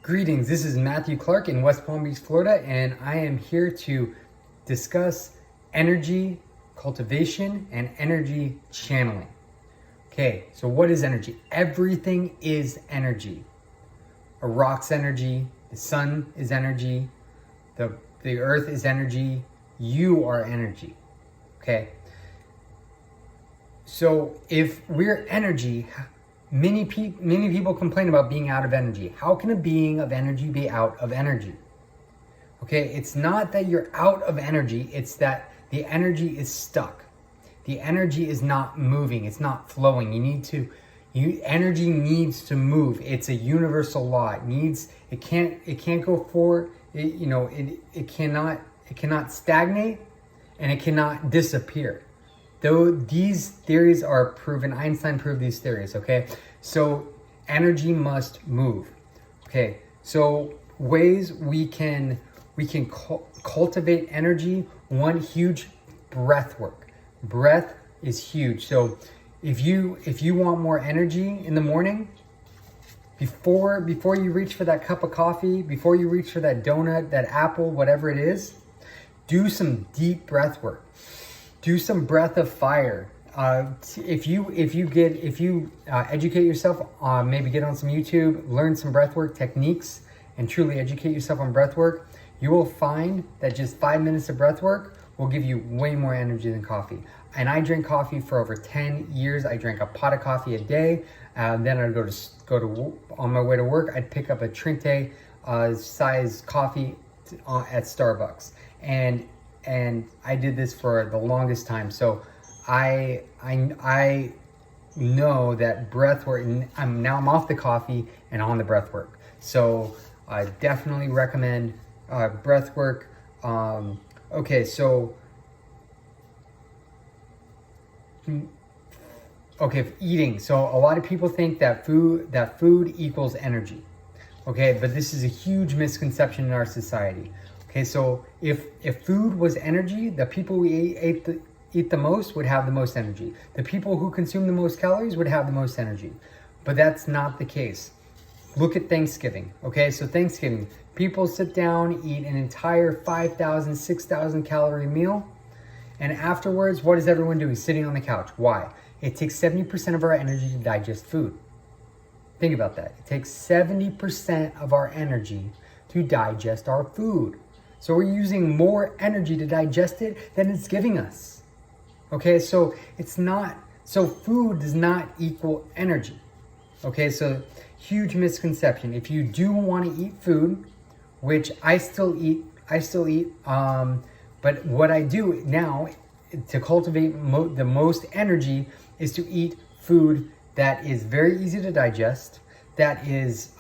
Greetings, this is Matthew Clark in West Palm Beach, Florida, and I am here to discuss energy cultivation and energy channeling. Okay, so what is energy? Everything is energy. A rock's energy, the sun is energy, the earth is energy, you are energy. Okay, so if we're energy, many people complain about being out of energy. How can a being of energy be out of energy? Okay, it's not that you're out of energy, it's that the energy is stuck. The energy is not moving, it's not flowing. Energy needs to move. It's a universal law. It can't go forward. It cannot stagnate, and it cannot disappear. Though these theories are proven, Einstein proved these theories, okay? So energy must move, okay? So ways we can cultivate energy, one, huge, breath work. Breath is huge. So if you want more energy in the morning, before you reach for that cup of coffee, before you reach for that donut, that apple, whatever it is, do some deep breath work. Do some breath of fire. If you educate yourself, maybe get on some YouTube, learn some breathwork techniques, and truly educate yourself on breathwork, you will find that just 5 minutes of breathwork will give you way more energy than coffee. And I drink coffee for over 10 years. I drank a pot of coffee a day. Then I'd go to on my way to work. I'd pick up a Trinte size coffee at Starbucks, and I did this for the longest time. So I know that breath work, and I'm off the coffee and on the breath work. So I definitely recommend breath work. Okay, eating. So a lot of people think that food equals energy. Okay, but this is a huge misconception in our society. Okay, so if food was energy, the people we eat the most would have the most energy. The people who consume the most calories would have the most energy. But that's not the case. Look at Thanksgiving. Okay, so Thanksgiving, people sit down, eat an entire 5,000, 6,000 calorie meal. And afterwards, what is everyone doing? Sitting on the couch. Why? It takes 70% of our energy to digest food. Think about that. It takes 70% of our energy to digest our food. So we're using more energy to digest it than it's giving us. Okay, so food does not equal energy. Okay, so huge misconception. If you do want to eat food, which I still eat, but what I do now to cultivate the most energy is to eat food that is very easy to digest, that is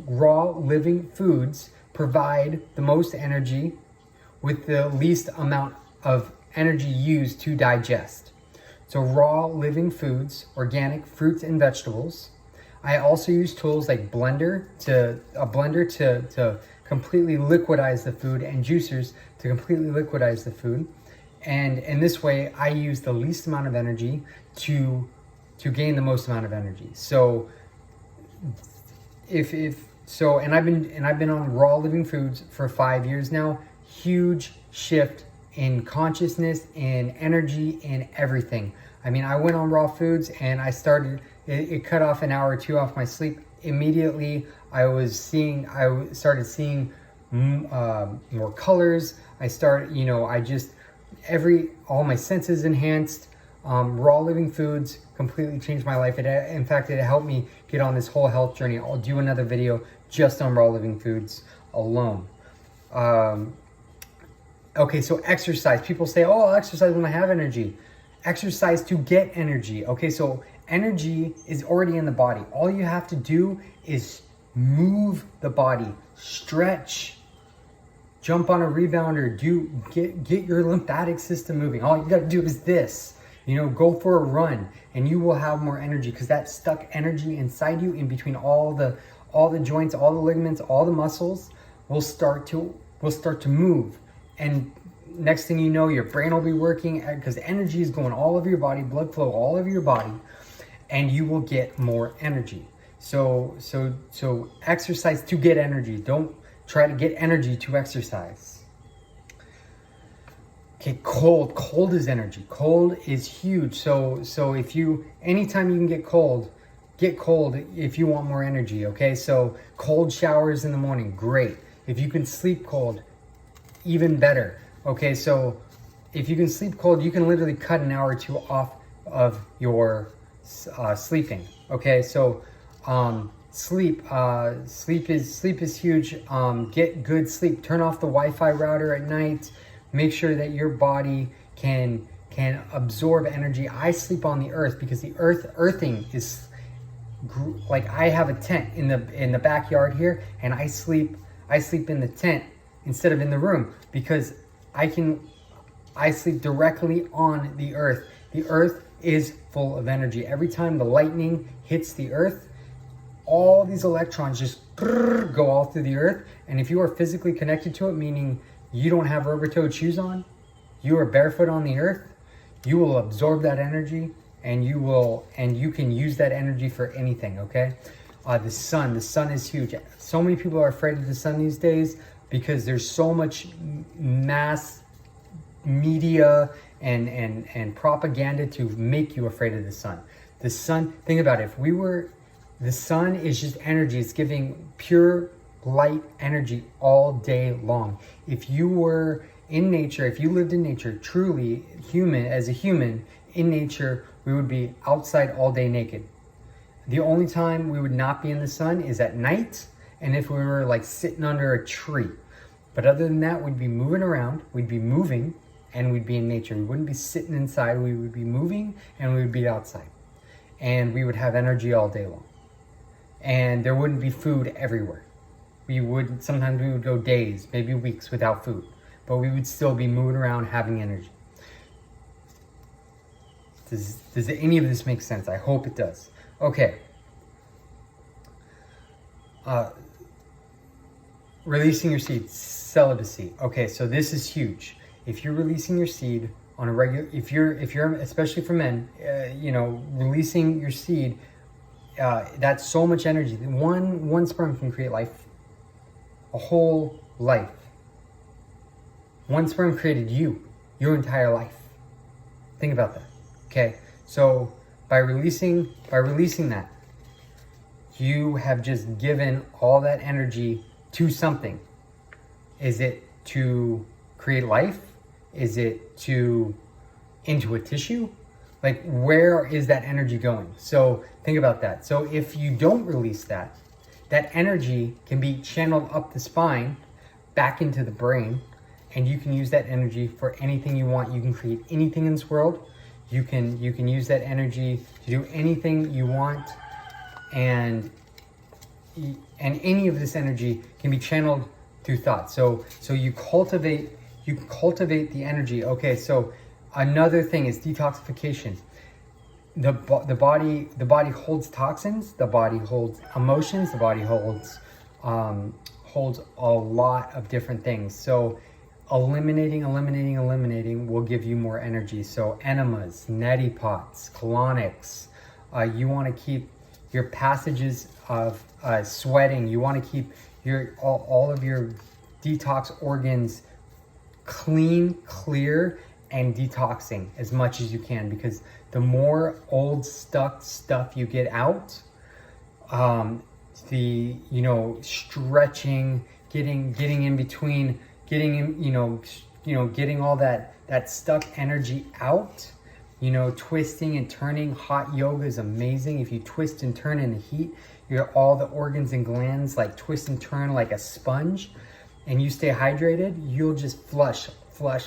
raw living foods provide the most energy with the least amount of energy used to digest. So raw living foods, organic fruits and vegetables. I also use tools like a blender to completely liquidize the food, and juicers to completely liquidize the food. And in this way, I use the least amount of energy to gain the most amount of energy. So and I've been on raw living foods for 5 years now. Huge shift in consciousness, in energy, in everything. I mean, I went on raw foods and it cut off an hour or two off my sleep. Immediately, I started seeing more colors. All my senses enhanced. Raw living foods completely changed my life. In fact, it helped me get on this whole health journey. I'll do another video just on raw living foods alone. Okay, so exercise. People say, oh, I'll exercise when I have energy. Exercise to get energy. Okay, so energy is already in the body. All you have to do is move the body, stretch, jump on a rebounder, get your lymphatic system moving. All you gotta do is this. Go for a run, and you will have more energy, because that stuck energy inside you, in between all the joints, all the ligaments, all the muscles, will start to move. And next thing you know, your brain will be working, because energy is going all over your body, blood flow all over your body, and you will get more energy. So exercise to get energy. Don't try to get energy to exercise. Okay, cold is energy. Cold is huge. So if you, anytime you can get cold if you want more energy. Okay, so cold showers in the morning, great. If you can sleep cold, even better. Okay, so if you can sleep cold, you can literally cut an hour or two off of your sleeping. Okay, so sleep is huge. Get good sleep. Turn off the Wi-Fi router at night. Make sure that your body can absorb energy. I sleep on the earth because the earthing is like, I have a tent in the backyard here, and I sleep in the tent instead of in the room because I sleep directly on the earth. The earth is full of energy. Every time the lightning hits the earth, all these electrons just go all through the earth. And if you are physically connected to it, meaning you don't have rubber-toed shoes on, you are barefoot on the earth, you will absorb that energy, and you can use that energy for anything. Okay, the sun is huge. So many people are afraid of the sun these days because there's so much mass media and propaganda to make you afraid of the sun. The sun, think about it. The sun is just energy. It's giving pure light energy all day long. If you were in nature, if you lived in nature, truly as a human in nature, we would be outside all day naked. The only time we would not be in the sun is at night, and if we were like sitting under a tree. But other than that, we'd be moving around, we'd be moving, and we'd be in nature. We wouldn't be sitting inside, we would be moving, and we would be outside. And we would have energy all day long. And there wouldn't be food everywhere. Sometimes we would go days, maybe weeks without food, but we would still be moving around having energy. Does any of this make sense? I hope it does. Okay. Releasing your seed, celibacy. Okay, so this is huge. If you're releasing your seed on a regular, if you're especially for men, releasing your seed, that's so much energy. One sperm can create life, a whole life. One sperm created your entire life. Think about that. Okay, so by releasing that, you have just given all that energy to something. Is it to create life? Is it into a tissue? Like, where is that energy going? So think about that. So if you don't release that energy can be channeled up the spine, back into the brain, and you can use that energy for anything you want. You can create anything in this world. You can use that energy to do anything you want, and any of this energy can be channeled through thought. So you cultivate the energy. Okay, so another thing is detoxification. The body holds toxins, the body holds emotions, the body holds a lot of different things. So eliminating will give you more energy. So enemas, neti pots, colonics. You want to keep your passages of sweating. You want to keep all of your detox organs clean, clear, and detoxing as much as you can, because the more old stuck stuff you get out, stretching, getting in between, getting all that stuck energy out, twisting and turning. Hot yoga is amazing. If you twist and turn in the heat, all the organs and glands like twist and turn like a sponge, and you stay hydrated, you'll just flush all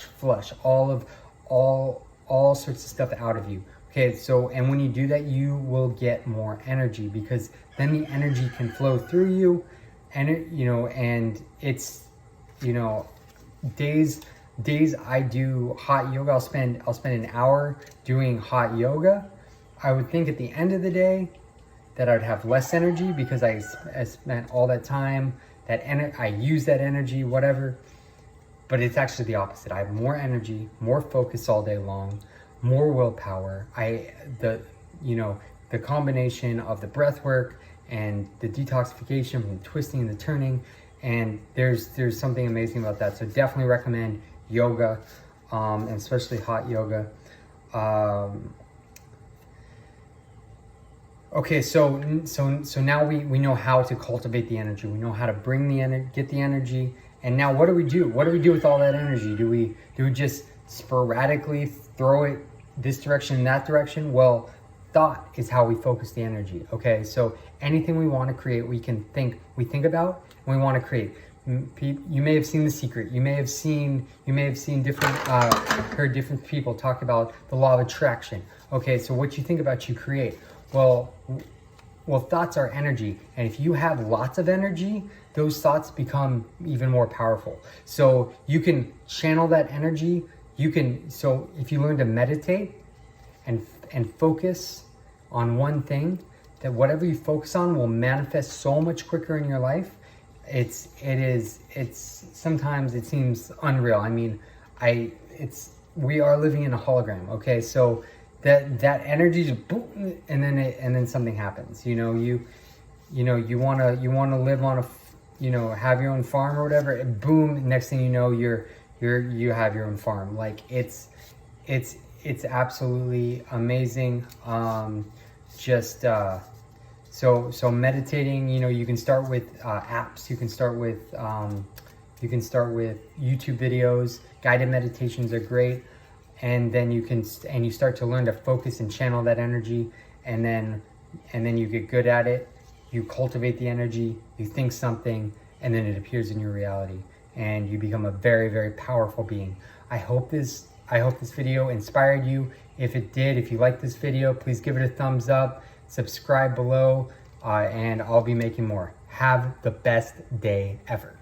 sorts of stuff out of you. Okay, so, and when you do that, you will get more energy, because then the energy can flow through you, and and it's, days I do hot yoga, I'll spend an hour doing hot yoga. I would think at the end of the day that I'd have less energy because I spent all that time, I use that energy, whatever. But it's actually the opposite. I have more energy, more focus all day long, more willpower. The combination of the breath work and the detoxification from the twisting and the turning. And there's something amazing about that. So definitely recommend yoga, and especially hot yoga. Okay, so now we know how to cultivate the energy. We know how to bring the energy, get the energy. And now what do we do? What do we do with all that energy? Do we just sporadically throw it this direction and that direction? Well, thought is how we focus the energy. Okay, so anything we want to create, we think about, and we want to create. You may have seen The Secret. You may have seen different, heard different people talk about the law of attraction. Okay, so what you think about, you create. Well, thoughts are energy, and if you have lots of energy, those thoughts become even more powerful. So you can channel that energy. So if you learn to meditate and focus on one thing, that whatever you focus on will manifest so much quicker in your life. It's sometimes it seems unreal. I mean, we are living in a hologram. Okay, so that energy just boom, and then something happens. You want to live on have your own farm or whatever, and boom, next thing you know, you have your own farm. Like it's absolutely amazing. So meditating, you can start with apps. You can start with YouTube videos. Guided meditations are great, and then you start to learn to focus and channel that energy, and then you get good at it. You cultivate the energy. You think something, and then it appears in your reality, and you become a very, very powerful being. I hope this video inspired you. If it did, if you like this video, please give it a thumbs up. Subscribe below, and I'll be making more. Have the best day ever.